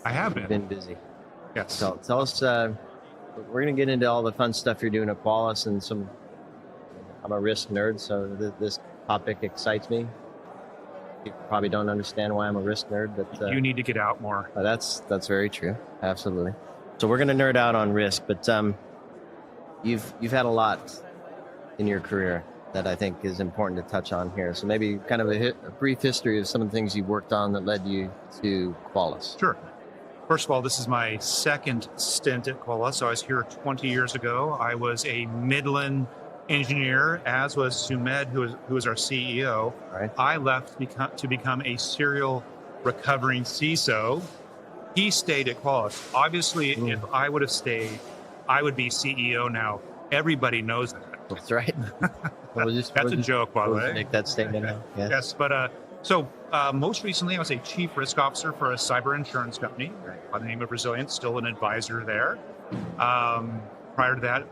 I have You've been. been busy. Yes. So tell us, we're going to get into all the fun stuff you're doing at Qualys and I'm a risk nerd, so this topic excites me. You probably don't understand why I'm a risk nerd, but You need to get out more. that's very true. Absolutely. So we're going to nerd out on risk, but you've had a lot in your career that I think is important to touch on here. So maybe kind of a brief history of some of the things you've worked on that led you to Qualys. Sure. First of all, this is my second stint at Qualys. So I was here 20 years ago. I was a Midland engineer, as was Sumed, who was our CEO. Right. I left to become a serial recovering CISO. He stayed at Qualys. Obviously, if I would have stayed, I would be CEO now. Everybody knows that. That's right. That's a joke, by the way. Make that statement now. Yeah. Yes, but most recently I was a chief risk officer for a cyber insurance company by the name of Resilience, still an advisor there. Prior to that,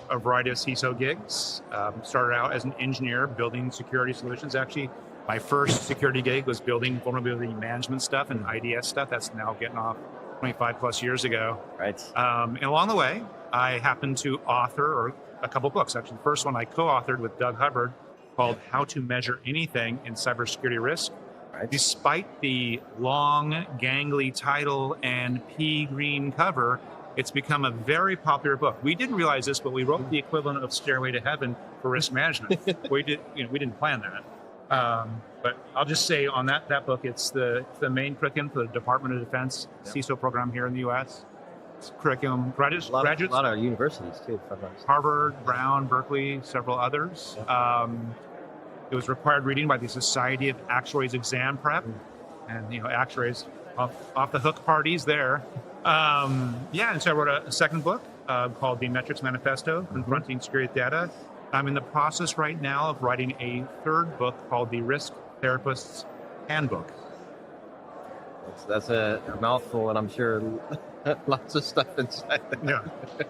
a variety of CISO gigs. Started out as an engineer building security solutions. Actually, my first security gig was building vulnerability management stuff and IDS stuff. That's now getting off 25 plus years ago. Right. And along the way, I happened to author a couple books. Actually, the first one I co-authored with Doug Hubbard called How to Measure Anything in Cybersecurity Risk. Right. Despite the long, gangly title and pea green cover, it's become a very popular book. We didn't realize this, but we wrote the equivalent of Stairway to Heaven for risk management. We didn't plan that. But I'll just say on that book, it's the main curriculum for the Department of Defense CISO program here in the U.S. It's curriculum graduates. A lot of universities too. Harvard, Brown, Berkeley, several others. It was required reading by the Society of Actuaries Exam Prep, and actuaries off the hook parties there. And so I wrote a second book called The Metrics Manifesto, Confronting Security Data. I'm in the process right now of writing a third book called The Risk Therapist's Handbook. That's a mouthful, and I'm sure lots of stuff inside there. Yeah.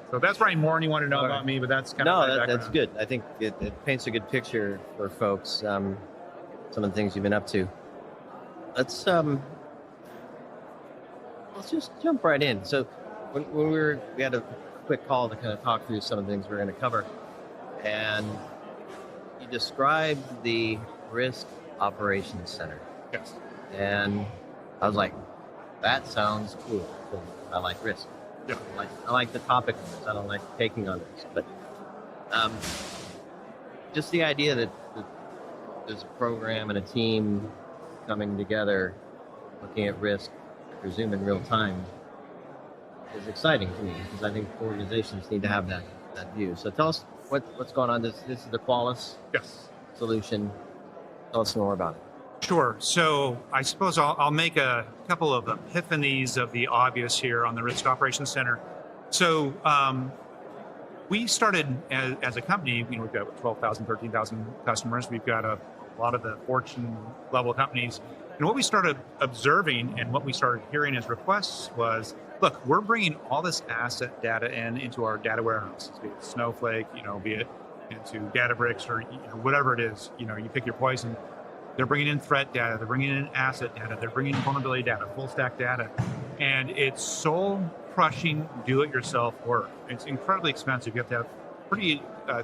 So that's probably more than you want to know about me, but that's kind of that's good. I think it paints a good picture for folks. Some of the things you've been up to. Let's just jump right in. So when we had a quick call to kind of talk through some of the things we're going to cover, and you described the Risk Operations Center. Yes. And I was like, that sounds cool. I like risk. Yeah. I like the topic of this. I don't like taking on risk. But just the idea that there's a program and a team coming together, looking at risk, I presume in real time, is exciting to me because I think organizations need to have that view. So tell us what's going on. This is the Qualys solution. Tell us more about it. Sure. So I suppose I'll make a couple of epiphanies of the obvious here on the Risk Operations Center. So we started as a company, we've got 12,000, 13,000 customers. We've got a lot of the Fortune level companies. And what we started observing and what we started hearing as requests was, look, we're bringing all this asset data into our data warehouses, be it Snowflake, be it into Databricks or whatever it is, you pick your poison. They're bringing in threat data, they're bringing in asset data, they're bringing in vulnerability data, full stack data. And it's soul-crushing do-it-yourself work. It's incredibly expensive. You have to have pretty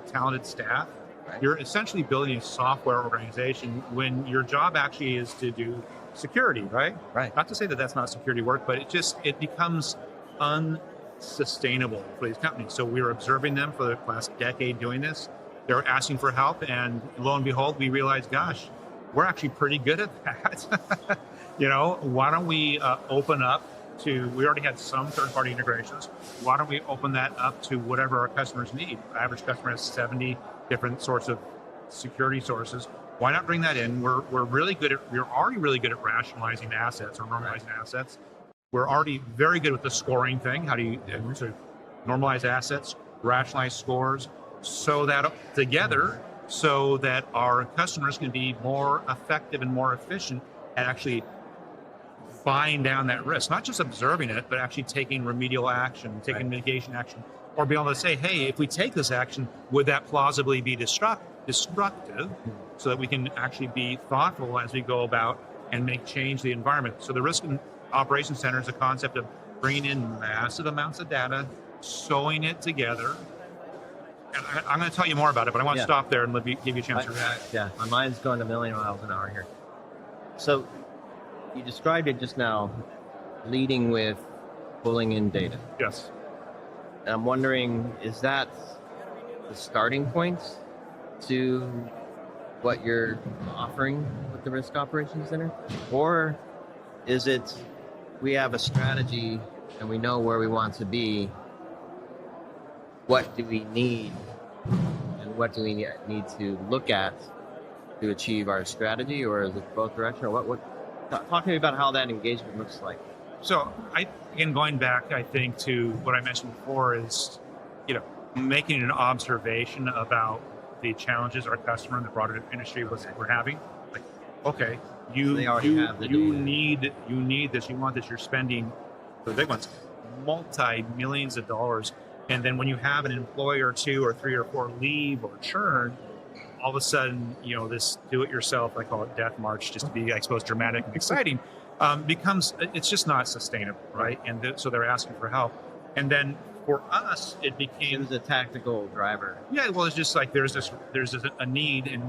talented staff. Right. You're essentially building a software organization when your job actually is to do security, right? Right. Not to say that that's not security work, but it becomes unsustainable for these companies. So we were observing them for the last decade doing this. They were asking for help, and lo and behold, we realized, gosh, we're actually pretty good at that. Why don't we open up to, we already had some third-party integrations. Why don't we open that up to whatever our customers need? The average customer has 70 different sorts of security sources. Why not bring that in? We're already really good at rationalizing assets or normalizing assets. We're already very good with the scoring thing. How do you normalize assets, rationalize scores, so that together, so that our customers can be more effective and more efficient at actually buying down that risk, not just observing it, but actually taking remedial action, taking mitigation action, or be able to say, hey, if we take this action, would that plausibly be destructive, so that we can actually be thoughtful as we go about and change the environment. So the Risk Operations Center is a concept of bringing in massive amounts of data, sewing it together. And I'm going to tell you more about it, but I want to stop there and give you a chance to react. Yeah, my mind's going a million miles an hour here. So you described it just now, leading with pulling in data. Yes. And I'm wondering, is that the starting point to what you're offering with the Risk Operations Center? Or is it we have a strategy and we know where we want to be? What do we need, and what do we need to look at to achieve our strategy, or is it both direction? Or talk to me about how that engagement looks like. So, again, going back, I think, to what I mentioned before is, making an observation about the challenges our customer and the broader industry we're having. Like, okay, you need this, you want this, you're spending, the big ones, multi-millions of dollars. And then when you have an employee or two or three or four leave or churn, all of a sudden, this do-it-yourself, I call it death march, just to be, I suppose, dramatic and exciting, it's just not sustainable, right? And so they're asking for help. And then for us, it became... It was a tactical driver. Yeah, well, it's just like there's a need, and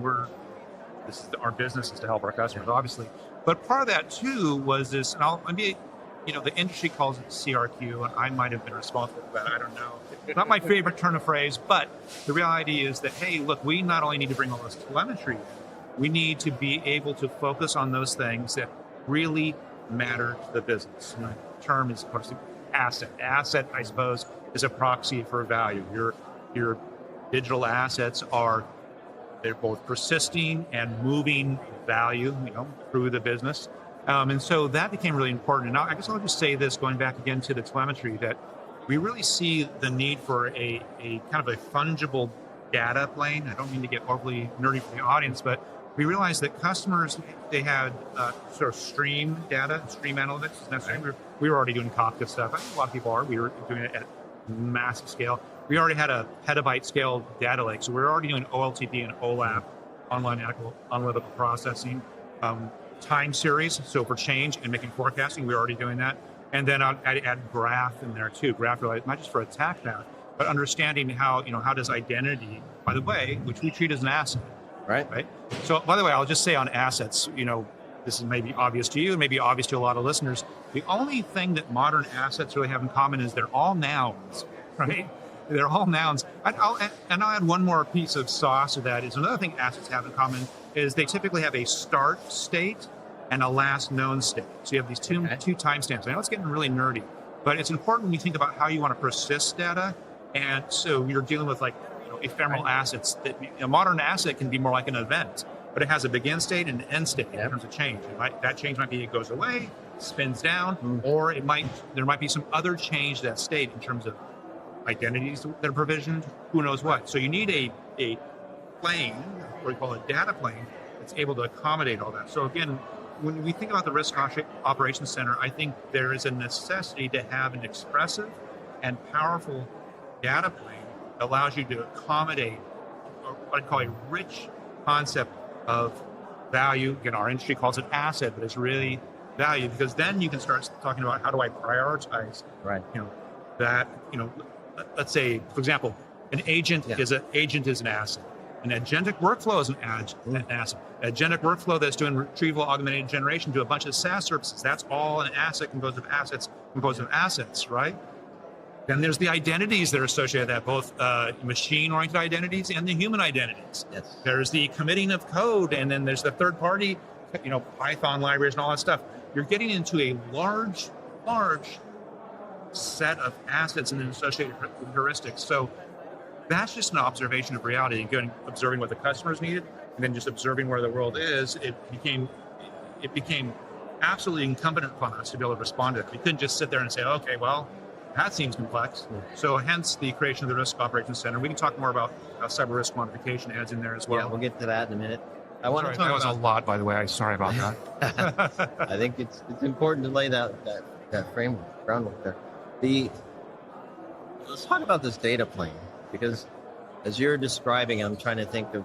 our business is to help our customers, obviously. But part of that, too, was this, and the industry calls it CRQ, and I might have been responsible for that. I don't know. It's not my favorite turn of phrase, but the reality is that, hey, look, we not only need to bring all this telemetry in, we need to be able to focus on those things that really matter to the business. And the term is, of course, asset. Asset, I suppose, is a proxy for value. Your digital assets they're both persisting and moving value, through the business. And so that became really important. And now I guess I'll just say this, going back again to the telemetry, that we really see the need for a kind of a fungible data plane. I don't mean to get overly nerdy for the audience, but we realized that customers, they had sort of stream data, stream analytics. We were already doing Kafka stuff. I think a lot of people are. We were doing it at massive scale. We already had a petabyte scale data lake. So we were already doing OLTP and OLAP, online analytical processing. Time series, so for change and making forecasting, we're already doing that. And then I'd add graph in there too. Graph related, not just for attack path, but understanding how does identity, by the way, which we treat as an asset. Right. So, by the way, I'll just say on assets, this is maybe obvious to you and maybe obvious to a lot of listeners. The only thing that modern assets really have in common is they're all nouns, right? They're all nouns. I'll add one more piece of sauce to that. Is another thing assets have in common is they typically have a start state and a last known state. So you have these two timestamps. I know it's getting really nerdy, but it's important when you think about how you want to persist data. And so you're dealing with ephemeral assets. That a modern asset can be more like an event, but it has a begin state and an end state in terms of change. That change might be it goes away, spins down, or there might be some other change to that state in terms of identities that are provisioned, who knows what. So you need a plane, what we call a data plane, that's able to accommodate all that. So again, when we think about the Risk Operations Center, I think there is a necessity to have an expressive and powerful data plane that allows you to accommodate what I call a rich concept of value. Again, our industry calls it asset, but it's really value, because then you can start talking about how do I prioritize, let's say, for example, an agent is an asset. An agentic workflow is an asset. An agentic workflow that's doing retrieval augmented generation to a bunch of SaaS services. That's all an asset composed of assets, right? Then there's the identities that are associated with that, both machine-oriented identities and the human identities. Yes. There's the committing of code, and then there's the third-party, Python libraries and all that stuff. You're getting into a large set of assets and then associated heuristics. So that's just an observation of reality, and observing what the customers needed, and then just observing where the world is. It became absolutely incumbent upon us to be able to respond to it. We couldn't just sit there and say, okay, well, that seems complex. So hence the creation of the Risk Operations Center. We can talk more about how cyber risk quantification adds in there as well. Yeah, we'll get to that in a minute. I want to talk about... That was a lot, by the way. Sorry about that. I think it's important to lay that groundwork there. Let's talk about this data plane, because as you're describing, I'm trying to think of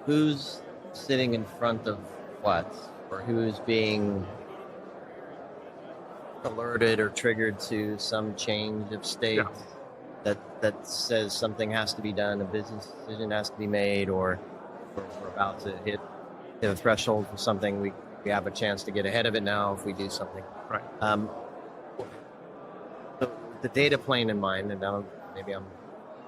who's sitting in front of what, or who's being alerted or triggered to some change of state that says something has to be done, a business decision has to be made, or we're about to hit a threshold for something, we have a chance to get ahead of it now if we do something. Right. The data plane in mind, and now maybe I'm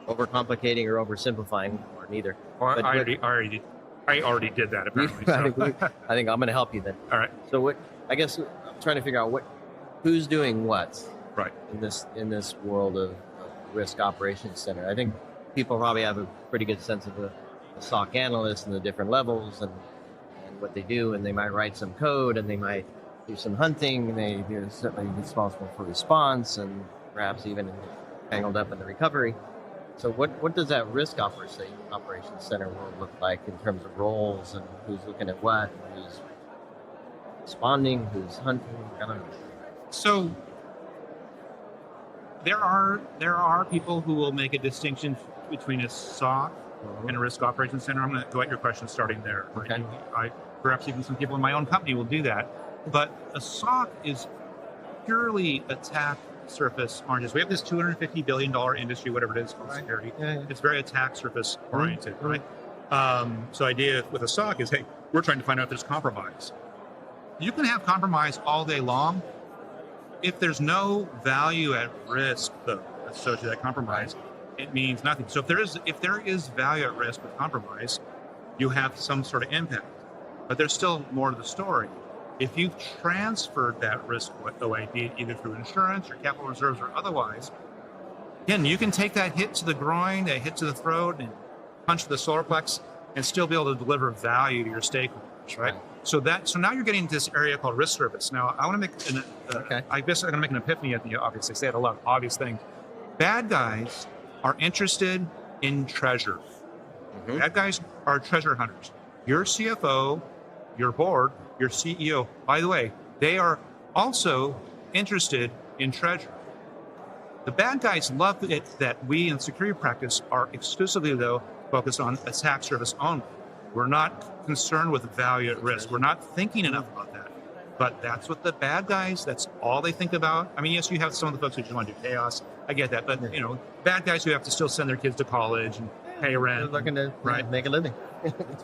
overcomplicating or oversimplifying, or neither. Well, But I already did that apparently. I think I'm going to help you then. All right. So I guess I'm trying to figure out who's doing what Right. in this world of Risk Operations Center. I think people probably have a pretty good sense of the SOC analyst and the different levels and what they do, and they might write some code and they might do some hunting, and they're certainly responsible for response and perhaps even tangled up in the recovery. So what does that Risk Operations Center world look like in terms of roles and who's looking at what, and who's responding, who's hunting? I don't know. So there are people who will make a distinction between a SOC and a Risk Operations Center. I'm going to go at your question starting there. Okay. Perhaps even some people in my own company will do that. But a SOC is purely attack surface oranges. We have this $250 billion industry, whatever it is, called security. Yeah. It's very attack surface oriented, right? So the idea with a SOC is, hey, we're trying to find out if there's compromise. You can have compromise all day long. If there's no value at risk associated with that compromise, it means nothing. So if there is value at risk with compromise, you have some sort of impact. But there's still more to the story. If you've transferred that risk away, be it either through insurance or capital reserves or otherwise, again, you can take that hit to the groin, that hit to the throat, and punch to the solar plex, and still be able to deliver value to your stakeholders, right? So now you're getting into this area called risk service. Now, I want to make I guess I'm going to make an epiphany at the obvious. I say a lot of obvious things. Bad guys are interested in treasure. Mm-hmm. Bad guys are treasure hunters. Your CFO, your board, your CEO, by the way, they are also interested in treasure. The bad guys love it that we in security practice are exclusively, though, focused on attack surface only. We're not concerned with value at risk. We're not thinking enough about that. But that's what the bad guys, that's all they think about. I mean, yes, you have some of the folks who just want to do chaos. I get that. But, bad guys who have to still send their kids to college and pay rent. They're looking to make a living.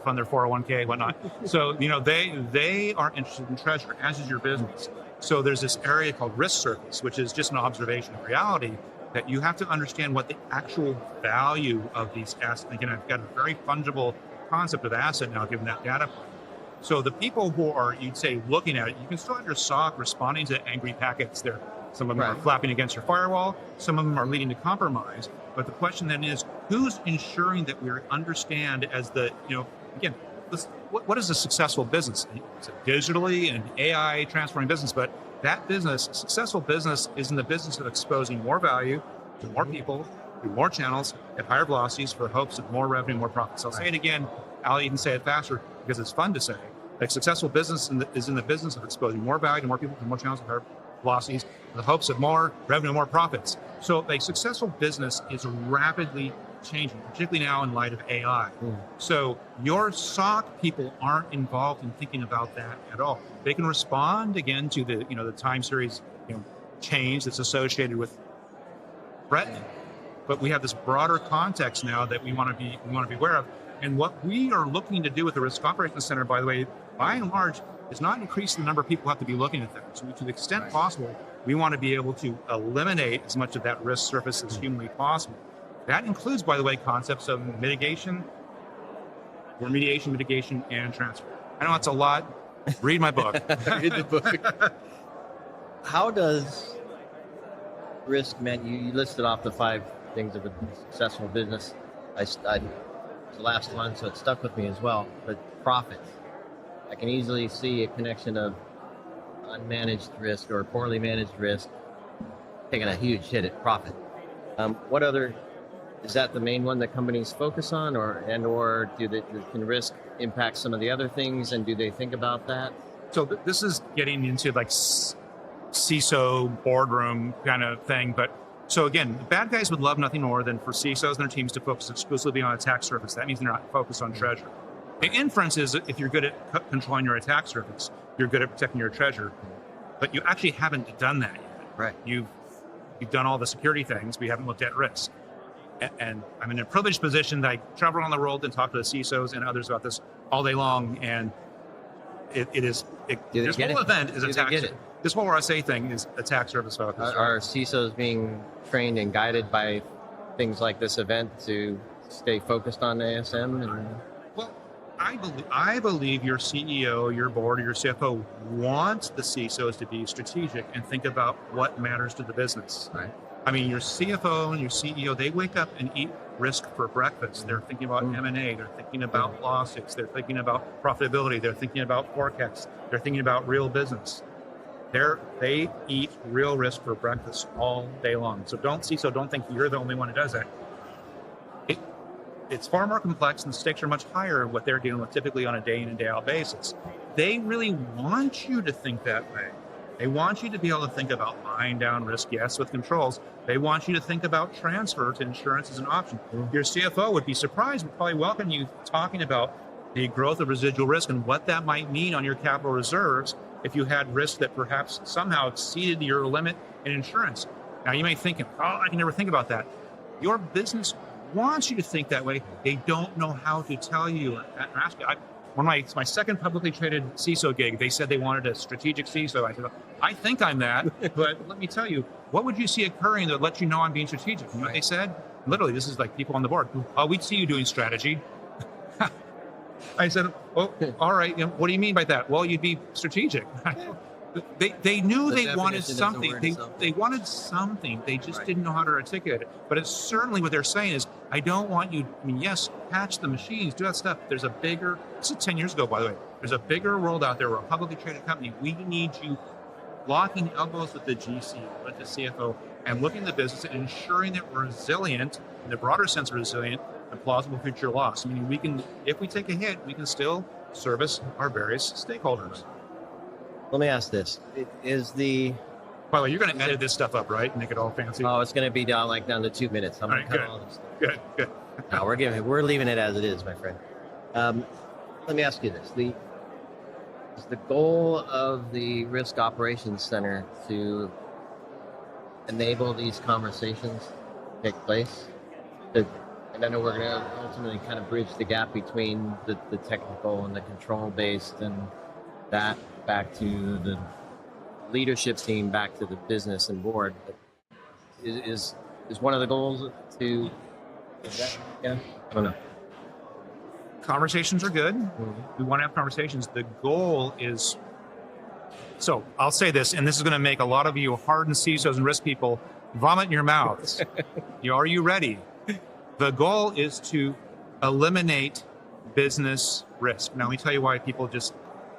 Fund their 401k, whatnot. So, they are interested in treasure, as is your business. So there's this area called risk surface, which is just an observation of reality, that you have to understand what the actual value of these assets. Again, I've got a very fungible concept of asset now, given that data point. So the people who are, you'd say, looking at it, you can still have your SOC responding to angry packets there. Some of them are flapping against your firewall. Some of them are leading to compromise. But the question then is, who's ensuring that we understand as again, what is a successful business? It's a digitally and AI transforming business, but that business, a successful business, is in the business of exposing more value to more people, through more channels, at higher velocities for the hopes of more revenue, more profits. I'll say it again. I'll even say it faster because it's fun to say. A successful business is in the business of exposing more value to more people, to more channels, at higher velocities, in the hopes of more revenue, more profits. So a successful business is rapidly changing, particularly now in light of AI. So your SOC people aren't involved in thinking about that at all. They can respond again to the time series change that's associated with threatening. But we have this broader context now that we want to be aware of. And what we are looking to do with the Risk Operations Center, by the way, by and large, is not increase the number of people who have to be looking at that. So to the extent possible, we want to be able to eliminate as much of that risk surface as humanly possible. That includes, by the way, concepts of mitigation, remediation, mitigation, and transfer. I know it's a lot. Read my book. Read the book. How does risk, you listed off the 5 things of a successful business. I was the last one, so it stuck with me as well. But profit. I can easily see a connection of unmanaged risk or poorly managed risk taking a huge hit at profit. What other, is that the main one that companies focus on, or can risk impact some of the other things, and do they think about that? So this is getting into like CISO boardroom kind of thing. But so again, the bad guys would love nothing more than for CISOs and their teams to focus exclusively on attack surface. That means they're not focused on treasure. The inference is that if you're good at controlling your attack surface, you're good at protecting your treasure. but you actually haven't done that yet. Right. You've done all the security things, but you haven't looked at risk. And I'm in a privileged position that I travel around the world and talk to the CISOs and others about this all day long. And this whole event is this whole RSA thing is attack surface focused. Are CISOs being trained and guided by things like this event to stay focused on ASM? Well, I believe your CEO, your board, or your CFO wants the CISOs to be strategic and think about what matters to the business. Right. I mean, your CFO and your CEO, they wake up and eat risk for breakfast. They're thinking about M&A. They're thinking about lawsuits. They're thinking about profitability. They're thinking about forecasts. They're thinking about real business. They eat real risk for breakfast all day long. So don't think you're the only one who does that. It's far more complex, and the stakes are much higher what they're dealing with typically on a day in and day out basis. They really want you to think that way. They want you to be able to think about lying down risk, yes, with controls. They want you to think about transfer to insurance as an option. Your CFO would be surprised, would probably welcome you talking about the growth of residual risk and what that might mean on your capital reserves if you had risk that perhaps somehow exceeded your limit in insurance. Now you may think, I can never think about that. Your business wants you to think that way. They don't know how to tell you or ask you. My second publicly traded CISO gig, they said they wanted a strategic CISO. I said, I think I'm that, but let me tell you, what would you see occurring that lets you know I'm being strategic? You know what they said? Literally, this is like people on the board. Oh, we'd see you doing strategy. I said, oh, all right. What do you mean by that? Well, you'd be strategic. They knew they wanted something. They wanted something. They just didn't know how to articulate it. But it's certainly what they're saying is, I don't want you, yes, patch the machines, do that stuff. There's a bigger, this is 10 years ago, by the way, there's a bigger world out there. We're a publicly traded company. We need you locking elbows with the GC, with the CFO, and looking at the business and ensuring that we're resilient, in the broader sense of resilient, and plausible future loss. I mean, if we take a hit, we can still service our various stakeholders. Let me ask this: By the way, you're going to edit this stuff up, right? Make it all fancy. Oh, it's going to be down to 2 minutes. I'm going to cut all this stuff. Good. No, we're leaving it as it is, my friend. Let me ask you this: is the goal of the Risk Operations Center to enable these conversations to take place? And I know we're going to ultimately kind of bridge the gap between the technical and the control-based, and that back to the leadership team, back to the business and board. But is one of the goals to? Yeah, I don't know. Conversations are good. We want to have conversations. The goal is. So I'll say this, and this is going to make a lot of you hardened CISOs and risk people vomit in your mouths. Are you ready? The goal is to eliminate business risk. Now, let me tell you why people just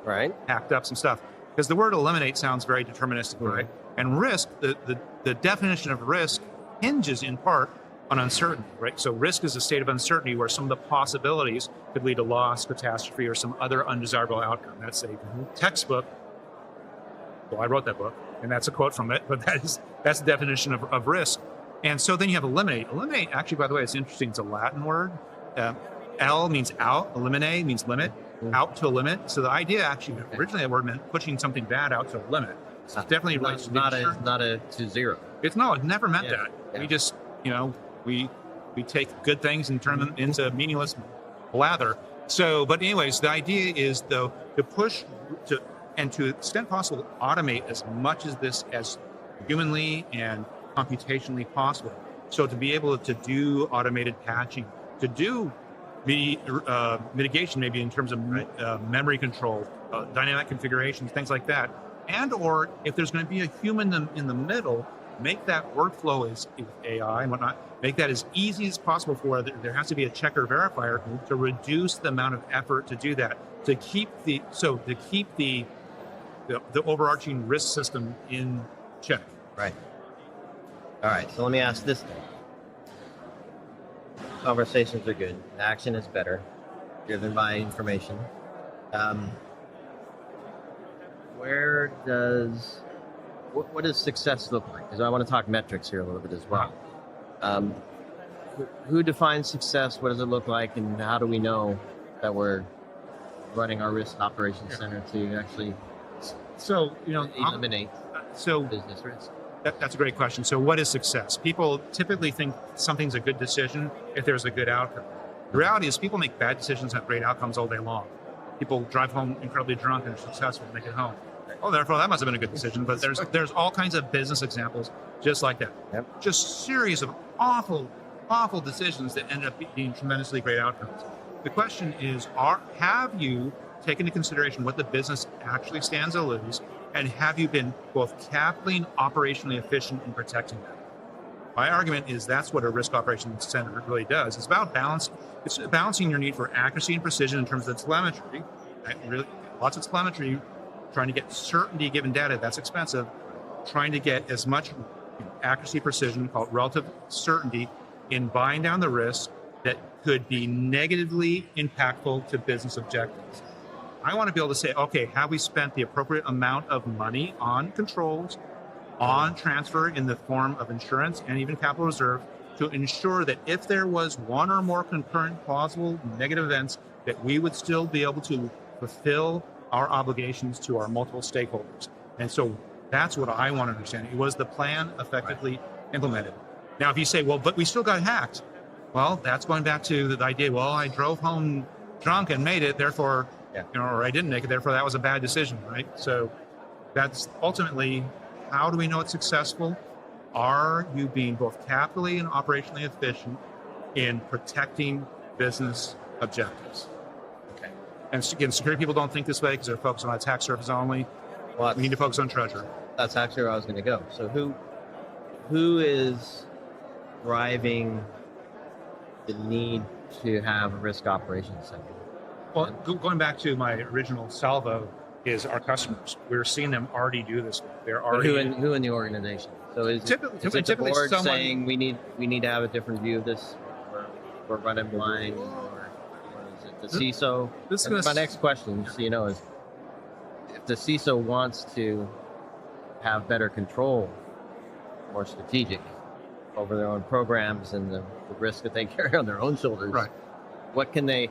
hacked up some stuff. Because the word eliminate sounds very deterministic, right? And risk, the definition of risk hinges in part on uncertainty, right? So risk is a state of uncertainty where some of the possibilities could lead to loss, catastrophe, or some other undesirable outcome. That's a textbook. Well, I wrote that book, and that's a quote from it, but that's the definition of risk. And so then you have eliminate. Eliminate, actually, by the way, it's interesting. It's a Latin word. L means out. Eliminate means limit. Out to a limit. So the idea actually, originally that word meant pushing something bad out to a limit. So it's definitely relates to not a to zero. It never meant that. Yeah. We just, we take good things and turn them into meaningless blather. So, but anyways, the idea is though to push and to the extent possible, automate as much of this as humanly and computationally possible. So to be able to do automated patching, to do mitigation, maybe in terms of memory control, dynamic configurations, things like that. And or if there's going to be a human in the middle, make that workflow as AI and whatnot, make that as easy as possible for there has to be a checker verifier to reduce the amount of effort to do that, to keep the overarching risk system in check. Right. All right, so let me ask this thing. Conversations are good. Action is better, driven by information. What does success look like? Because I want to talk metrics here a little bit as well. Who defines success? What does it look like? And how do we know that we're running our risk operations center to actually So, eliminate so business risk? that's a great question. So what is success? People typically think something's a good decision if there's a good outcome. The reality is people make bad decisions and have great outcomes all day long. People drive home incredibly drunk and are successful and make it home. Oh, therefore that must have been a good decision. But there's all kinds of business examples just like that. Yep. Just series of awful decisions that end up being tremendously great outcomes. The question is, have you taken into consideration what the business actually stands to lose, and have you been both capitally and operationally efficient in protecting that? My argument is that's what a risk operations center really does. It's about balance. It's balancing your need for accuracy and precision in terms of telemetry. Lots of telemetry, trying to get certainty given data, that's expensive. Trying to get as much accuracy, precision, called relative certainty, in buying down the risk that could be negatively impactful to business objectives. I want to be able to say, okay, have we spent the appropriate amount of money on controls, on transfer in the form of insurance and even capital reserve to ensure that if there was one or more concurrent plausible negative events, that we would still be able to fulfill our obligations to our multiple stakeholders. And so that's what I want to understand. Was the plan effectively implemented? Now, if you say, well, but we still got hacked. Well, that's going back to the idea, well, I drove home drunk and made it, therefore, or I didn't make it, therefore that was a bad decision, right? So that's ultimately, how do we know it's successful? Are you being both capitally and operationally efficient in protecting business objectives? Okay. And again, security people don't think this way because they're focused on attack surface only. Well, we need to focus on treasure. That's actually where I was going to go. So who is driving the need to have a risk operations center? Well, going back to my original salvo is our customers. We're seeing them already do this. They're already who in the organization. So is it the board saying we need to have a different view of this, or we're running blind, or is it the CISO? My next question, so you know, is if the CISO wants to have better control, more strategic over their own programs and the risk that they carry on their own shoulders, right? What can they?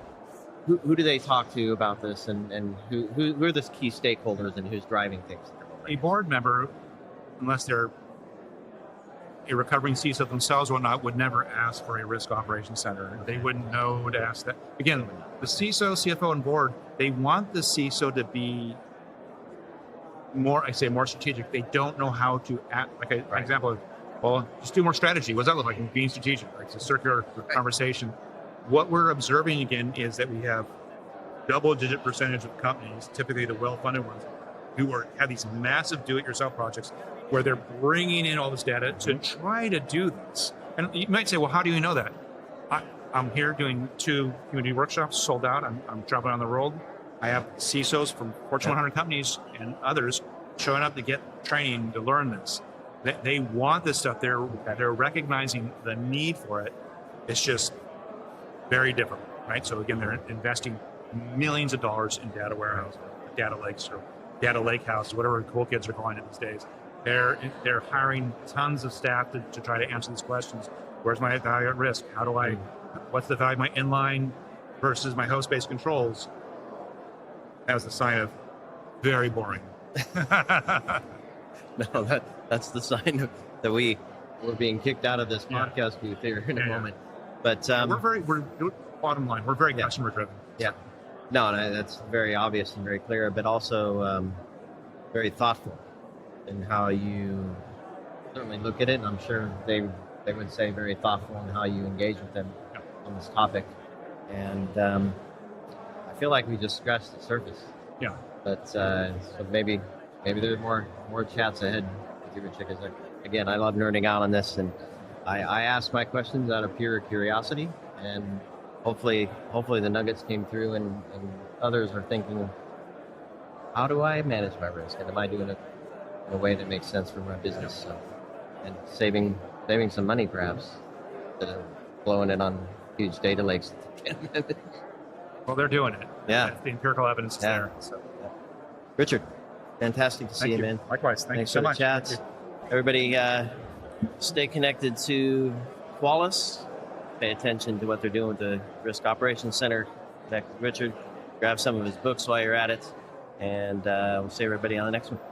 Who do they talk to about this, and who are the key stakeholders, and who's driving things? A board member, unless they're a recovering CISO themselves or whatnot, would never ask for a risk operations center. They wouldn't know to ask that. Again, the CISO, CFO, and board, they want the CISO to be more strategic. They don't know how to act. Like an example, well, just do more strategy. What does that look like? Being strategic, like it's a circular conversation. What we're observing again is that we have double-digit percentage of companies, typically the well-funded ones, who have these massive do-it-yourself projects where they're bringing in all this data to try to do this. And you might say, well, how do you know that? I'm here doing 2 community workshops, sold out. I'm traveling on the world. I have CISOs from Fortune 100 companies and others showing up to get training to learn this. They want this stuff. They're recognizing the need for it. It's just very different, right? So again, they're investing millions of dollars in data warehouse, data lakes, or data lake houses, whatever cool kids are calling it these days. They're hiring tons of staff to try to answer these questions. Where's my value at risk? What's the value of my inline versus my host-based controls? As a sign of very boring. No, that's the sign that we're being kicked out of this podcast booth here in a moment. But we're bottom line, we're very customer driven. Yeah. No, that's very obvious and very clear, but also very thoughtful in how you certainly look at it. And I'm sure they would say very thoughtful in how you engage with them on this topic. And I feel like we just scratched the surface. Yeah. But so maybe there's more chats ahead with you, Richard. Because again, I love nerding out on this, and I ask my questions out of pure curiosity, and hopefully the nuggets came through, and others are thinking, how do I manage my risk, and am I doing it in a way that makes sense for my business, and saving some money perhaps, instead of blowing it on huge data lakes. Well, they're doing it. Yeah, the empirical evidence is there. So. Richard, fantastic to see you, man. Likewise, thanks so much. Chats. Everybody, stay connected to Qualys. Pay attention to what they're doing with the Risk Operations Center. Connect with Richard. Grab some of his books while you're at it. And we'll see everybody on the next one.